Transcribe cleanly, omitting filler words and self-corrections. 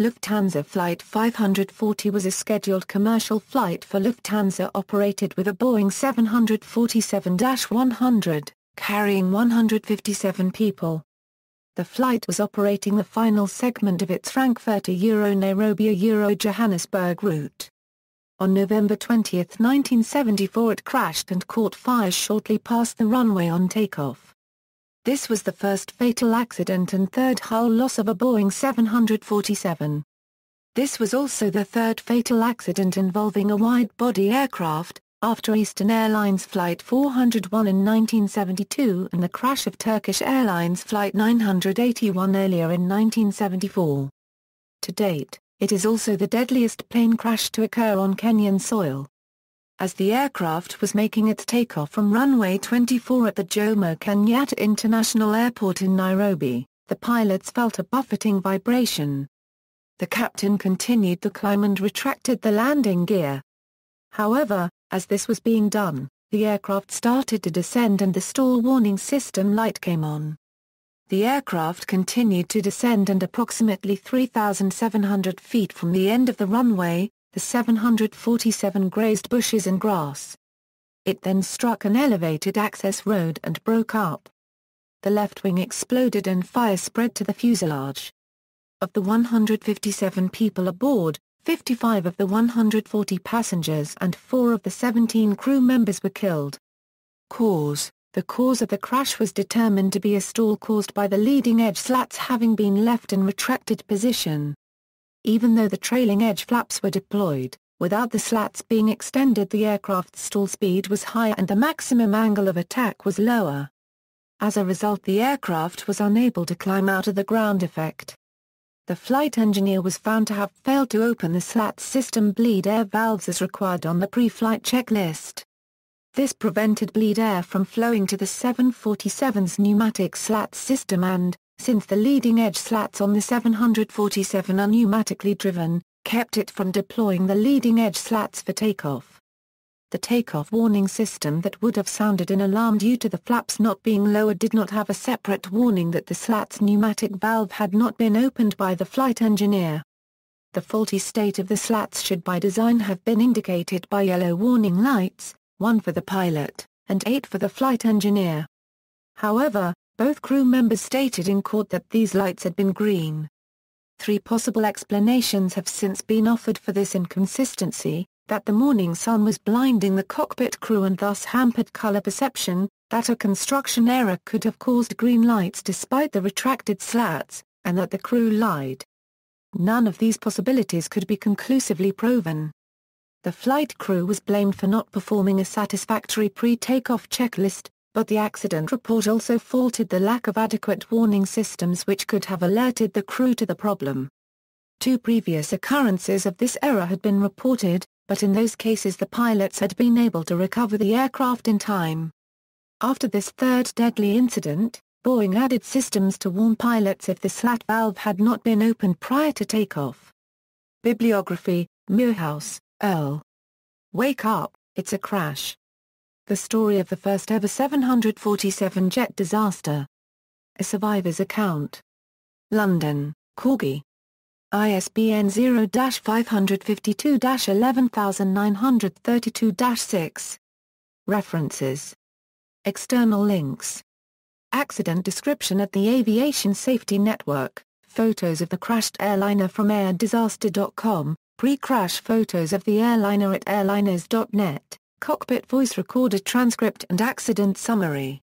Lufthansa Flight 540 was a scheduled commercial flight for Lufthansa operated with a Boeing 747-100, carrying 157 people. The flight was operating the final segment of its Frankfurt to Nairobi Johannesburg route. On November 20, 1974 it crashed and caught fire shortly past the runway on takeoff. This was the first fatal accident and third hull loss of a Boeing 747. This was also the third fatal accident involving a wide-body aircraft, after Eastern Airlines Flight 401 in 1972 and the crash of Turkish Airlines Flight 981 earlier in 1974. To date, it is also the deadliest plane crash to occur on Kenyan soil. As the aircraft was making its takeoff from runway 24 at the Jomo Kenyatta International Airport in Nairobi, the pilots felt a buffeting vibration. The captain continued the climb and retracted the landing gear. However, as this was being done, the aircraft started to descend and the stall warning system light came on. The aircraft continued to descend and approximately 3,700 feet from the end of the runway, the 747 grazed bushes and grass. It then struck an elevated access road and broke up. The left wing exploded and fire spread to the fuselage. Of the 157 people aboard, 55 of the 140 passengers and 4 of the 17 crew members were killed. The cause of the crash was determined to be a stall caused by the leading edge slats having been left in retracted position. Even though the trailing edge flaps were deployed, without the slats being extended the aircraft's stall speed was higher and the maximum angle of attack was lower. As a result the aircraft was unable to climb out of the ground effect. The flight engineer was found to have failed to open the slats system bleed air valves as required on the pre-flight checklist. This prevented bleed air from flowing to the 747's pneumatic slats system and, since the leading edge slats on the 747 are pneumatically driven, kept it from deploying the leading edge slats for takeoff. The takeoff warning system that would have sounded an alarm due to the flaps not being lowered did not have a separate warning that the slats pneumatic valve had not been opened by the flight engineer. The faulty state of the slats should by design have been indicated by yellow warning lights, 1 for the pilot, and 8 for the flight engineer. However, both crew members stated in court that these lights had been green. 3 possible explanations have since been offered for this inconsistency: that the morning sun was blinding the cockpit crew and thus hampered color perception, that a construction error could have caused green lights despite the retracted slats, and that the crew lied. None of these possibilities could be conclusively proven. The flight crew was blamed for not performing a satisfactory pre-takeoff checklist, but the accident report also faulted the lack of adequate warning systems which could have alerted the crew to the problem. 2 previous occurrences of this error had been reported, but in those cases the pilots had been able to recover the aircraft in time. After this third deadly incident, Boeing added systems to warn pilots if the slat valve had not been opened prior to takeoff. Bibliography: Muirhouse, Earl. Wake Up, It's a Crash. The Story of the First Ever 747 Jet Disaster. A Survivor's Account. London, Corgi. ISBN 0-552-11932-6. References. External links. Accident description at the Aviation Safety Network, photos of the crashed airliner from airdisaster.com, pre-crash photos of the airliner at airliners.net. Cockpit voice recorder transcript and accident summary.